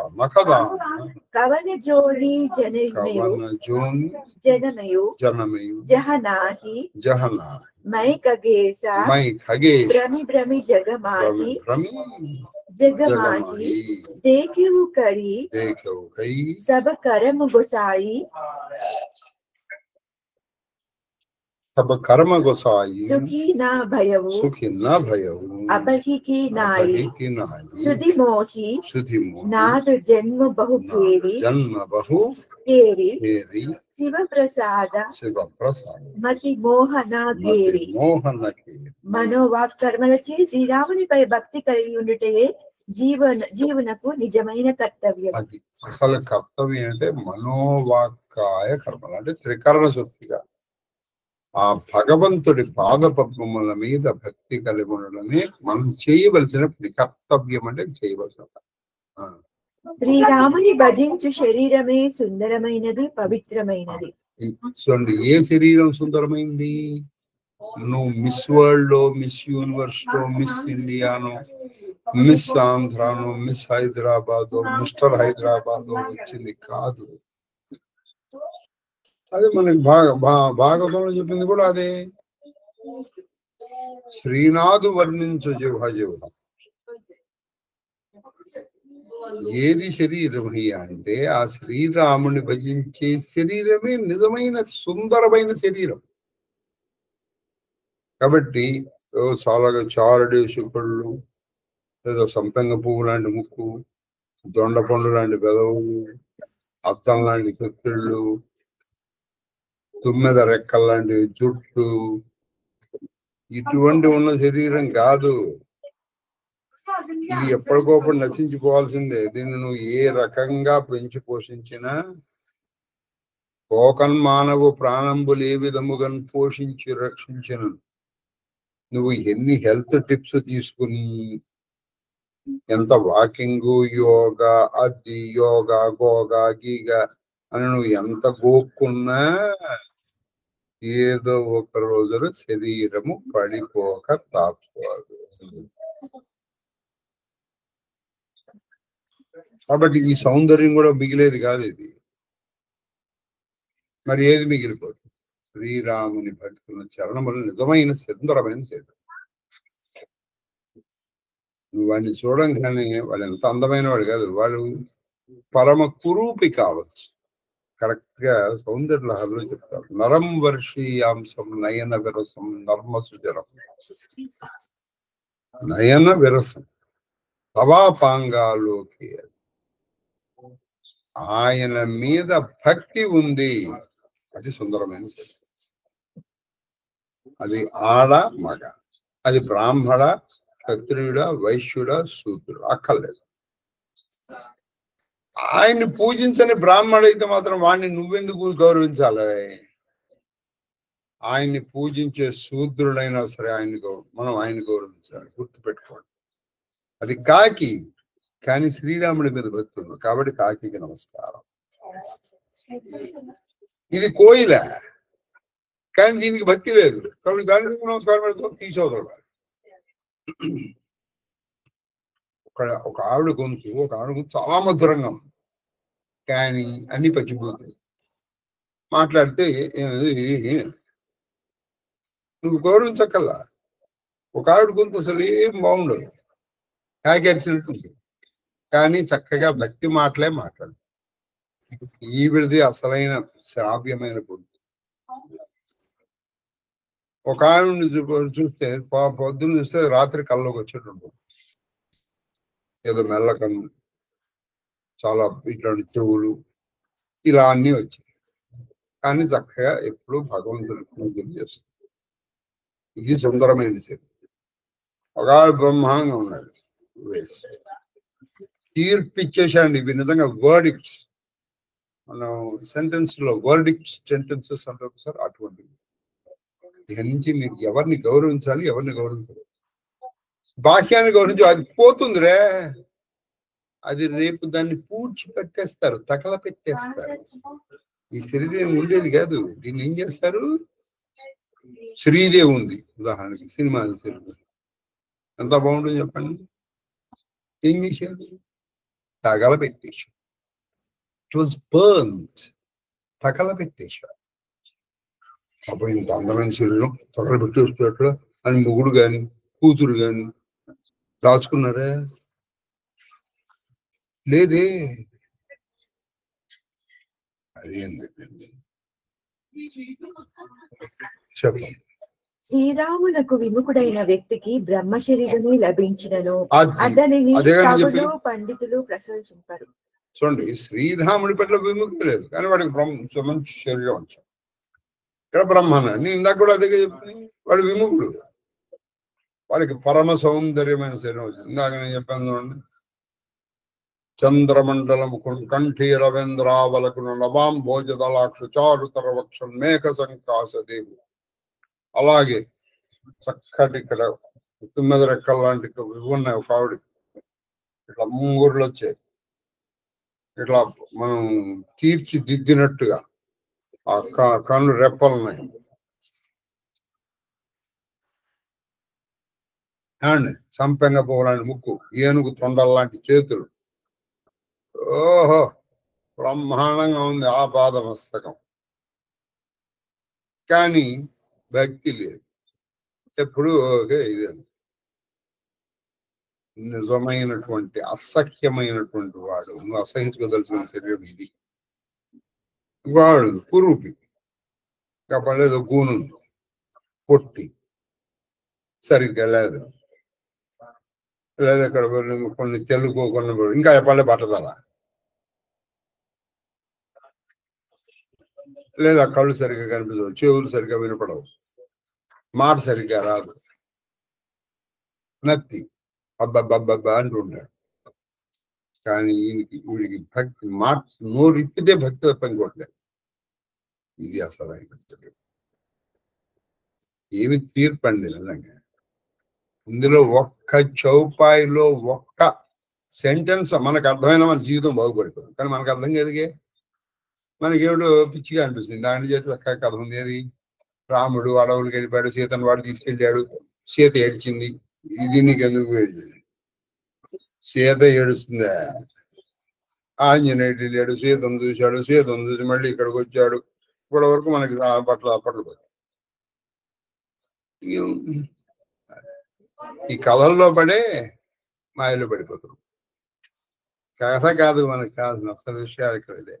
S2: कवन जोड़ी जनमयो जहनाही मैं खगेसा भ्रमि भ्रमि जगमाही देखियो करी सब कर्म गोसाई सुखी ना भयऊ अबहि की नाई सुधि मोही नाद जन्म बहु केरी शिव प्रसाद मति మోహన గేరి మనోవాక్ కర్మలచే శ్రీరామునిపై భక్తి కలిగి ఉండుటే జీవనకు నిజమైన కర్తవ్యం.
S1: అది అసలు కర్తవ్యం అంటే మనోవాక్కాయ కర్మలు అంటే త్రికరణ శుద్ధిగా ఆ భగవంతుడి పాదపద్మముల మీద భక్తి కలిగి ఉండడమే మనం చేయవలసిన కర్తవ్యం అంటే చేయవలసిన.
S2: శ్రీరాముని భజించు శరీరమే సుందరమైనది పవిత్రమైనది.
S1: చూడండి, ఏ శరీరం సుందరమైంది? నువ్వు మిస్ వరల్డ్ లో, మిస్ యూనివర్స్ లో, మిస్ ఇండియానో, మిస్ ఆంధ్రానో, మిస్ హైదరాబాద్, మిస్టర్ హైదరాబాద్ వచ్చింది కాదు. అదే మనకి భాగవతంలో చెప్పింది కూడా అదే. శ్రీనాథు వర్ణించు జీవనం ఏది శరీరం అంటే ఆ శ్రీరాముని భజించే శరీరమే నిజమైన సుందరమైన శరీరం. కాబట్టి చాలా చారుడేసు కళ్ళు, ఏదో సంపెంగ పువ్వు లాంటి ముక్కు, దొండ పండు లాంటి పెదవులు, అద్దం లాంటి కత్తిళ్ళు, తుమ్మెద రెక్కల లాంటి జుట్టు, ఇటువంటి ఉన్న శరీరం కాదు. ఇది ఎప్పటికోప్పుడు నశించిపోవాల్సిందే. దీన్ని నువ్వు ఏ రకంగా పెంచి పోషించినా, పోకన్ మానవు ప్రాణంబులు ఏ విధముగా పోషించి రక్షించిన, నువ్వు ఎన్ని హెల్త్ టిప్స్ తీసుకుని, ఎంత వాకింగ్, యోగా, అది యోగా, గోగా, గీగా అని నువ్వు ఎంత గోక్కున్నా ఏదో ఒక రోజున శరీరము పడిపోక తప్పదు. కాబట్టి ఈ సౌందర్యం కూడా మిగిలేది కాదు. ఇది మరి ఏది మిగిలిపోతుంది? శ్రీరాముని భక్తుల చరణములు నిజమైన సుందరమైన శరీరం. నువ్వు వాడిని చూడంగానే వాళ్ళు ఎంత అందమైన వాడు కాదు, వాడు పరమ కురూపి కావచ్చు. కరెక్ట్ గా సౌందర్య లహరిలో చెప్తారు. నరం వర్షీయాంశం నయన విరసం నర్మ సుజరం. నయన విరసం తవాపాంగాలోకి ఆయన మీద భక్తి ఉంది, అది సుందరమైన శరీరం. అది ఆడ మగ, అది బ్రాహ్మణ, క్షత్రియుడ, వైశ్యుడ, శూద్రుడు అక్కర్లేదు. ఆయన్ని పూజించని బ్రాహ్మణ అయితే మాత్రం వాడిని నువ్వెందుకు గౌరవించాలి? ఆయన్ని పూజించే శూద్రుడైనా సరే మనం ఆయన్ని గౌరవించాలి. గుర్తుపెట్టుకోండి. అది కాకి, కానీ శ్రీరాముడి మీద భక్తి ఉంది కాబట్టి కాకి నమస్కారం. ఇది కోయిల, కానీ దీనికి భక్తి లేదు కాబట్టి దానికి నమస్కారం పెడతాం. తీసోదరు ఒక ఆవిడ గొంతు చాలా మధురంగా ఉంది, కానీ అన్ని పచ్చిపోతుంది. మాట్లాడితే నువ్వు గౌరవించక్కల్లా. ఒక ఆవిడ గొంతు అసలు ఏం బాగుండదు, కాకేసినట్టుంది, కానీ చక్కగా భక్తి మాటలే మాట్లాడు. ఈవిడిది అసలైన శ్రావ్యమైన గొంతు. ఒక ఆవిడని చూస్తే పొద్దున్న చూస్తే రాత్రి కల్లోకి వచ్చేటట్టు, ఏదో మెల్లకన్ను, చాలా ఇట్లాంటి చెవులు, ఇలా అన్నీ వచ్చాయి, కానీ చక్కగా ఎప్పుడు భగవంతుడికి పూజలు చేస్తుంది. ఇది సుందరమైన శరీరం. ఒక బ్రహ్మాంగా ఉన్నాడు, తీర్పిచ్చేసాండి. ఇవి నిజంగా వర్డిక్ట్స్, మనం సెంటెన్స్ లో వర్డిక్ట్స్ సెంటెన్సెస్ అంటారు సార్, అటువంటివి. ఇక నుంచి మీరు ఎవరిని గౌరవించాలి, ఎవరిని గౌరవించాలి. బాహ్యాన్ని గౌరవించి అది పోతుందిరే. అది రేపు దాన్ని పూడ్చి పెట్టేస్తారు, తగల పెట్టేస్తారు. ఈ శరీరం ఉండేది కాదు, దీన్ని ఏం చేస్తారు? శ్రీదేవి ఉంది ఉదాహరణకి, సినిమా శరీరం ఎంత బాగుంటుంది చెప్పండి. ఏం చేశారు? తగల పెట్టేశారు. ఇట్ వాజ్ బర్న్డ్, తగల పెట్టేశారు. అప్పుడు ఇంత అందమైన శరీరం తగల పెట్టేస్తారు అని మొగుడు గాని కూతురు గాని దాచుకున్నారా? లేదే. అది ఎందుకండి చెప్పండి.
S2: శ్రీరామునకు విముఖుడైన వ్యక్తికి బ్రహ్మ శరీరమే లభించినను అతనిని పండితులు ప్రశంసింపరు.
S1: చూడండి, శ్రీరాముడి పట్ల విముఖత లేదు, కానీ వాడికి మంచి శరీరం వచ్చాడు. ఇక్కడ బ్రహ్మణ నేను ఇందాక కూడా అదే చెప్పాను, వాడు విముఖుడు, వాడికి పరమ సౌందర్యమైన శరీరం వచ్చింది. ఇందాక నేను చెప్పాను చూడండి, చంద్రమండలము కంఠీ రవీంద్రావలకును నవాం భోజదలాక్ష చారుతర వక్షం మేఘ సంకాసదేవు. అలాగే చక్కటి ఇక్కడ తుమ్మెద రెక్కల లాంటి ఇవి ఉన్నాయి ఒక ఆవిడ, ఇట్లా ముంగురులు వచ్చాయి, ఇట్లా మనం తీర్చిదిద్దినట్టుగా ఆ కళ్ళు రెప్పలు ఉన్నాయి. అండి సంపెంగ పువ్వులాంటి ముక్కు, ఏనుగు తొండల లాంటి చేతులు. ఓహో, బ్రహ్మాండంగా ఉంది ఆ పాదమస్తకం. కానీ భక్తి లేదు, ఎప్పుడు ఓకే ఇదే. నిజమైనటువంటి అసహ్యమైనటువంటి వాడు, నువ్వు అసహించుకోదలసిన శరీరం ఇది. వాడు కురూపి, కాపలేదు గూను పొట్టి, సరిగ్గా లేదు, లేదా ఇక్కడ కొన్ని తెలుగు కొన్ని ఇంకా చెప్పాలి బట్టదల, లేదా కళ్ళు సరిగ్గా కనిపించవు, చెవులు సరిగ్గా వినపడవు, మాట సరిగ్గా రాదు, నత్తి అబ్బబ్బబ్బబ్బా అంటుంటాడు. కానీ వీడికి భక్తి మాట నోరిప్పితే భక్తి తప్ప ఇంకోట్లేదు. ఇది అసలైన ఏమి తీర్పండి నిజంగా. ఇందులో ఒక్క చౌపాయిలో ఒక్క సెంటెన్స్ మనకు అర్థమైన మన జీవితం బాగుపడిపోతుంది. కానీ మనకు అర్థం కలిగే మనకి ఏమిటో పిచ్చిగా అనిపిస్తుంది. దాని చేతి చక్కగా కథ ఉంది. అది రాముడు అడవులకు వెళ్ళిపోయాడు, సీతను వాడు తీసుకెళ్ళాడు, సీత ఏడ్చింది. ఇది నీకు ఎందుకు ఏడ్చింది? సీత ఏడుస్తుందా? ఆంజనేయుడు వెళ్ళాడు, సీతను చూశాడు, సీతను చూసి మళ్ళీ ఇక్కడికి వచ్చాడు. ఇప్పటి వరకు మనకి పట్లు ఈ కథల్లో పడే మాయలో పడిపోతారు. కథ కాదు మనకు కావాల్సిన అసలు విషయాలు ఇక్కడ ఇదే.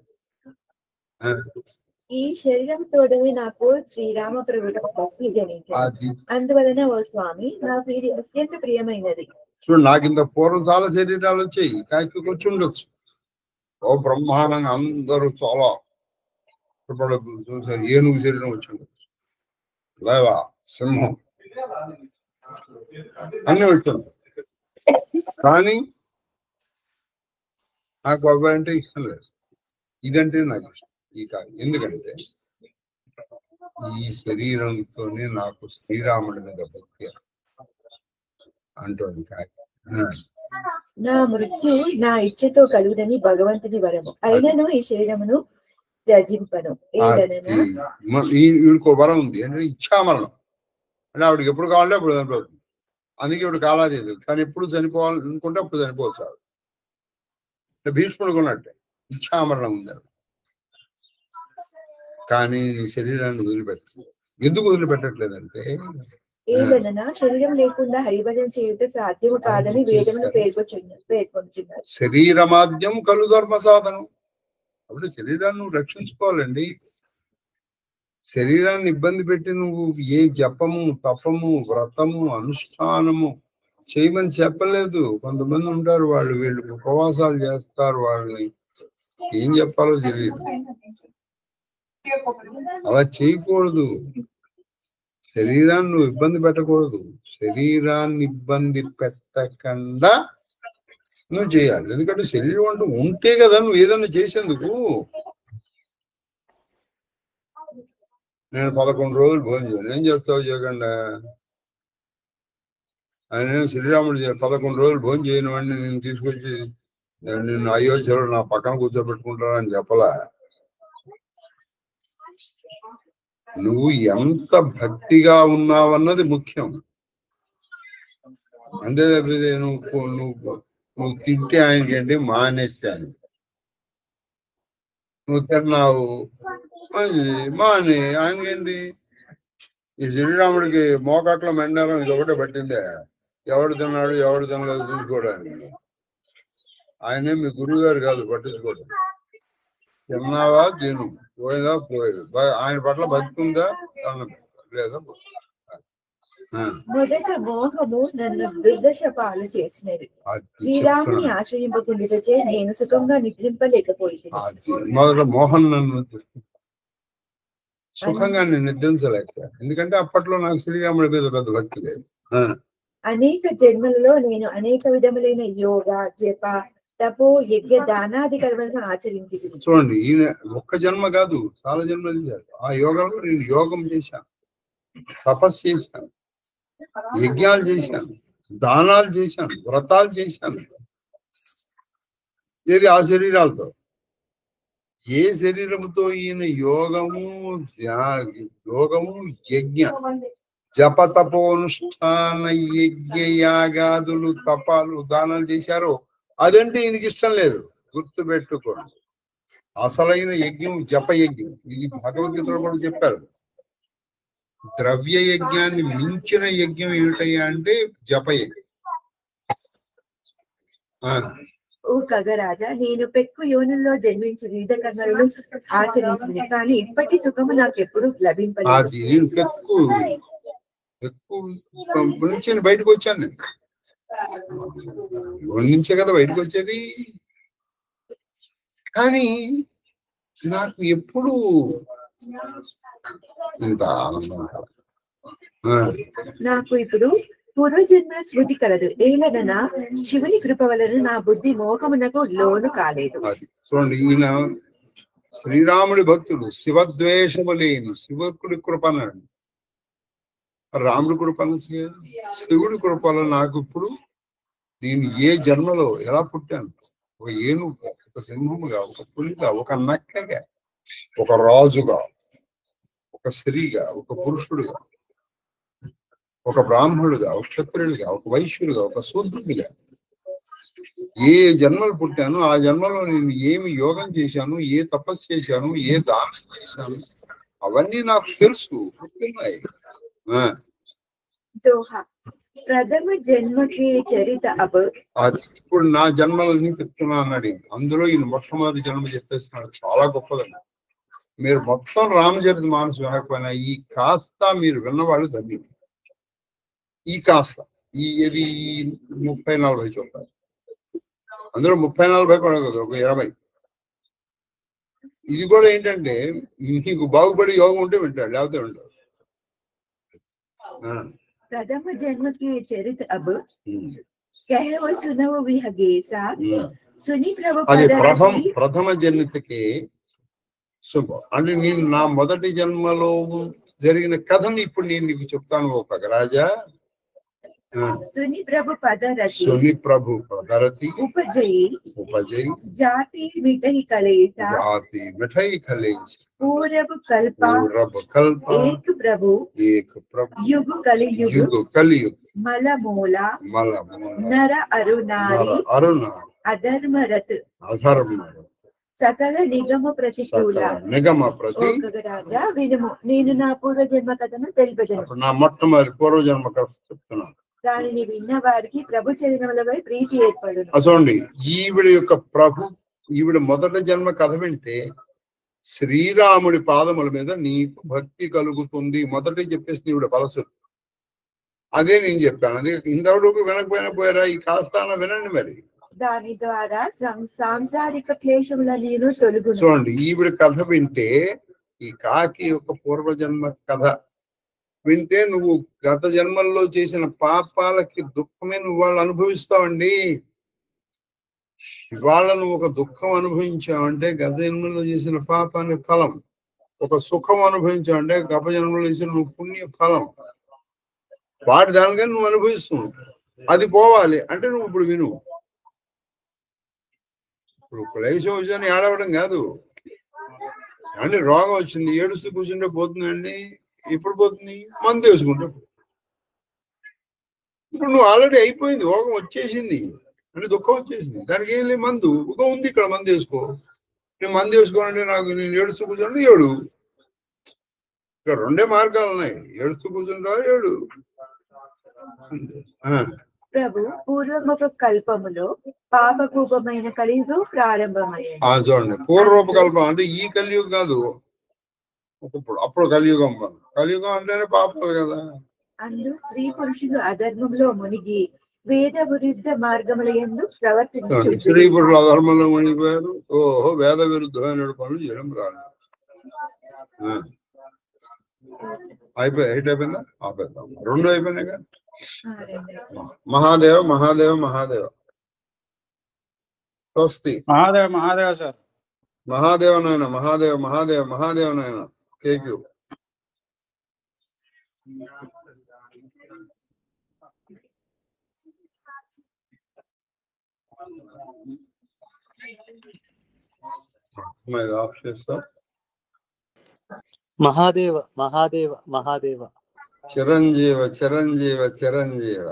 S2: ఈ శరీరం తోడవి నాకు శ్రీరామ ప్రభుత్వ భక్తి జనించింది, అందువలన ఓ స్వామి నాకు ఇది అత్యంత ప్రియమైనది.
S1: చూడు, నాకు ఇంత పూర్వం చాలా శరీరాలు వచ్చాయి, కాకి వచ్చి ఉండొచ్చు. ఓ బ్రహ్మాండంగా అందరూ చాలా చూసారు. ఏనుగు శరీరం వచ్చి ఉండొచ్చు, లేదా సింహం అన్ని వచ్చాను. కానీ నాకు అబ్బాయి అంటే ఇష్టం లేదు, ఇదంటే నాకు ఇష్టం. ఈ కాదు, ఎందుకంటే ఈ శరీరంతోనే నాకు శ్రీరాముడి మీద భక్తి అంటుంది.
S2: నా మృత్యు నా ఇచ్చతో కలుగుదని భగవంతుని వరము, అయినను ఈ శరీరమును త్యజింపను.
S1: వీడికి వరం ఉంది అంటే ఇచ్చామరణం. అంటే ఆవిడకి ఎప్పుడు కావాలంటే అప్పుడు చనిపోతుంది. అందుకే ఇప్పుడు కాలాది తను ఎప్పుడు చనిపోవాలనుకుంటే అప్పుడు చనిపోవచ్చు. అంటే భీష్ముడికి ఉన్నట్టే ఇచ్చామరణం ఉంది. కానీ శరీరాన్ని వదిలిపెట్టదు. ఎందుకు వదిలిపెట్టట్లేదంటే
S2: శరీరం లేకుండా హరిభజన చేయటం సాధ్యము కాదని వేదములు పేర్కొంటున్నారు.
S1: శరీరమాద్యం కలు ధర్మ సాధనం. అప్పుడు శరీరాన్ని నువ్వు రక్షించుకోవాలండి. శరీరాన్ని ఇబ్బంది పెట్టి నువ్వు ఏ జపము, తపము, వ్రతము, అనుష్ఠానము చేయమని చెప్పలేదు. కొంతమంది ఉంటారు, వీళ్ళు ఉపవాసాలు చేస్తారు, వాళ్ళని ఏం చెప్పాలో తెలియదు. అలా చేయకూడదు. శరీరాన్ని నువ్వు ఇబ్బంది పెట్టకూడదు. శరీరాన్ని ఇబ్బంది పెట్టకుండా నువ్వు చేయాలి. ఎందుకంటే శరీరం అంటూ ఉంటే కదా నువ్వు ఏదన్నా చేసేందుకు. నేను 11 రోజులు భోజనం చేయను, ఏం చేస్తావు చేయకుండా? ఆయన శ్రీరాముడు 11 రోజులు భోజనం చేయని వాడిని నేను తీసుకొచ్చి నేను నిన్ను అయోధ్యలో నా పక్కన కూర్చోబెట్టుకుంటానని చెప్పలా. నువ్వు ఎంత భక్తిగా ఉన్నావన్నది ముఖ్యం. అంతే తప్పితే నువ్వు తింటే ఆయనకేంటి మానేస్తాను, నువ్వు తిన్నావు మాని ఆయనకేంటి. ఈ శ్రీరాముడికి మోకాట్ల మెండారం ఇది ఒకటే పట్టిందే, ఎవడు తిన్నాడు ఎవడు తినలేదు చూసుకోవడానికి. ఆయనే మీ గురువు గారు కాదు పట్టించుకోవడం. తిన్నావా తిను, పోయేదా పోయేది. ఆయన పట్ల బతుకుందా లేదా.
S2: మొదట మోహము నన్ను దుర్దశ పాలు చేసినది. శ్రీరాముని ఆశ్రయింపకుండితే నేను సుఖంగా నిద్రింపలేకపోయింది.
S1: మొదట మోహన్ నన్ను సుఖంగా నేను నిద్రించలేక, ఎందుకంటే అప్పట్లో నాకు శ్రీరాముడి మీద పెద్ద భక్తి లేదు.
S2: అనేక జన్మలలో నేను అనేక విధములైన యోగ జప తపో యజ్ఞ దానాది కర్మలను ఆచరించి.
S1: చూడండి, ఈయన ఒక్క జన్మ కాదు చాలా జన్మలు చేశాడు. ఆ యోగంలో నేను యోగం చేశాను, తపస్సు చేశాను, యజ్ఞాలు చేశాను, దానాలు చేశాను, వ్రతాలు చేశాను. ఏది ఆ శరీరాలతో. ఏ శరీరంతో ఈయన యోగము యజ్ఞ జప తపోనుష్ఠాన యజ్ఞ యాగాదులు తపాలు దానాలు చేశారో అదంటే ఈయనకి ఇష్టం లేదు. గుర్తు పెట్టుకోండి, అసలైన యజ్ఞం జప యజ్ఞం. ఇది భగవద్గీతలో కూడా చెప్పారు. ద్రవ్య యజ్ఞాన్ని మించిన యజ్ఞం ఏమిటయ్యా అంటే జప యజ్ఞం.
S2: ఓ ఖగరాజా, నేను పెక్కు యోనుల్లో జన్మించి వివిధ కర్మలను ఆచరించింది, కానీ ఇప్పటి సుఖము నాకు ఎప్పుడు లభింపలేదు.
S1: నేను పెక్కు నుంచి బయటకు వచ్చాను. నేను నుంచే కదా బయటకు వచ్చేది, కానీ నాకు ఎప్పుడు ఇంత ఆనందం.
S2: నాకు ఇప్పుడు పూర్వజన్మ స్మృతి కలదు. ఏలనన శివుని కృప వలన నా బుద్ధి మోహమునకు లోను కాలేదు.
S1: అది చూడండి, ఈయన శ్రీరాముడి భక్తుడు, శివద్వేషము లేని, శివుడి కృప అన్నాడు. రాముడి కృప, శివుడి కృపలో నాకు ఇప్పుడు నేను ఏ జన్మలో ఎలా పుట్టాను, ఒక ఏనుగుగా, ఒక సింహముగా, ఒక పులిగా, ఒక నక్కగా, ఒక రాజుగా, ఒక స్త్రీగా, ఒక పురుషుడుగా, ఒక బ్రాహ్మణుడుగా, ఒక క్షత్రుడిగా, ఒక వైశ్యుడిగా, ఒక శూద్రుడిగా ఏ జన్మలు పుట్టాను, ఆ జన్మలో నేను ఏమి యోగం చేశాను, ఏ తపస్సు చేశాను, ఏ దానం చేశాను, అవన్నీ నాకు తెలుసు, పుట్టున్నాయి.
S2: ప్రథమ జన్మకి చరిత
S1: అది ఇప్పుడు నా జన్మలని చెప్తున్నా అన్నాడు. అందులో ఈయన మొట్టమొదటి జన్మ చెప్పేస్తున్నాడు. చాలా గొప్పదండి. మీరు మొత్తం రామచరిత మానస్ వినకపోయినా ఈ కాస్త మీరు విన్నవాళ్ళు ధన్యులు. ఈ కాస్త ఇది 30-40 చూడాలి. అందులో 30-40 కూడా కదా, ఒక 20. ఇది కూడా ఏంటంటే నీకు బాగుపడి యోగం ఉంటే వింటాడు, లేకపోతే వింటాడు.
S2: ప్రథమ జన్మకి చరిత कहवो सुनवो विहगेसा सुनी प्रभु
S1: అది ప్రథమ జన్మకి శుభం అంటే నేను నా మొదటి జన్మలో జరిగిన కథని ఇప్పుడు నేను నీకు చెప్తాను. ఒక రాజా
S2: सुनी प्रभु पदरति
S1: उपजई
S2: जाति मिठई कलेसा पूरब कल्प एक प्रभु युग कलियुग मल मोला नर अरुनारी अधर्मरत సకల నిగమ ప్రతికూల. రాజా వినుము, నేను నా పూర్వజన్మ కథను తెలిపేదను.
S1: నా మొట్టమొదటి పూర్వజన్మ కథ చెప్తున్నాను.
S2: దానిని విన్న వారికి ప్రభు చరణములపై ప్రీతి ఏర్పడును.
S1: చూడండి, ఈవిడ మొదటి జన్మ కథ వింటే శ్రీరాముడి పాదముల మీద నీకు భక్తి కలుగుతుంది. మొదటి చెప్పేసి ఈవిడ పలసు. అదే నేను చెప్పాను. అదే ఇంతవరకు వినకపోయినా పోయారా, ఈ కాస్తాన వినండి. మరి
S2: దాని ద్వారా సాంసారిక క్లేశముల నేను తొలగును.
S1: చూడండి, ఈవిడ కథ వింటే, ఈ కాకి యొక్క పూర్వజన్మ కథ వింటే నువ్వు గత జన్మల్లో చేసిన పాపాలకి దుఃఖమే నువ్వు వాళ్ళు అనుభవిస్తావండి. ఇవాళ నువ్వు ఒక దుఃఖం అనుభవించావంటే గత జన్మలో చేసిన పాపానికి ఫలం. ఒక సుఖం అనుభవించావంటే గత జన్మలో చేసిన నువ్వు పుణ్య ఫలం. వాటి దానికని నువ్వు అనుభవిస్తున్నావు. అది పోవాలి అంటే నువ్వు ఇప్పుడు విను. ఇప్పుడు క్లేశం వచ్చిందని ఏడవడం కాదు. అంటే రోగం వచ్చింది, ఏడుస్తూ కూర్చుంటే పోతుందండి. ఇప్పుడు పోతుంది, మందు వేసుకుంటావు. ఇప్పుడు నువ్వు ఆల్రెడీ అయిపోయింది, రోగం వచ్చేసింది అంటే దుఃఖం వచ్చేసింది. దానికి ఏం లేదు, మందు ఒక ఉంది ఇక్కడ, మందు వేసుకో. నేను మందు వేసుకోవాలంటే నాకు నేను ఏడుస్తూ కూర్చుంటే ఏడు. ఇక్కడ రెండే మార్గాలు ఉన్నాయి, ఏడుస్తూ కూర్చుంటా ఏడు.
S2: ప్రభు పూర్వముఖ కల్పములో పాపభూపమైన కలియుగం ప్రారంభమైంది.
S1: చూడండి, పూర్వరూప కల్పం అంటే ఈ కలియుగం కాదు, అప్పుడు కలియుగం. కలియుగం అంటేనే పాపాలు కదా.
S2: అందు స్త్రీ పురుషులు అధర్మంలో మునిగి వేద విరుద్ధ మార్గముల యందు ప్రవర్తించారు.
S1: స్త్రీ పురుషులు అధర్మంలో మునిగిపోయారు. ఓహో, వేద విరుద్ధమైన పనులు చేయడం రాదు. అయిపోయి ఎయిట్ అయిపోయిందా? ఆపేద్దాం. రెండు అయిపోయినాయి కదా. మహాదేవ మహాదేవ మహాదేవ స్వస్తి.
S3: మహాదేవ మహాదేవ సార్.
S1: మహాదేవ నాయన, మహాదేవ మహాదేవ మహాదేవ నాయన. కేక్యూ ఆఫ్ చేస్తా.
S4: మహాదేవ మహాదేవ మహాదేవ.
S1: చిరంజీవ చిరంజీవ చిరంజీవ.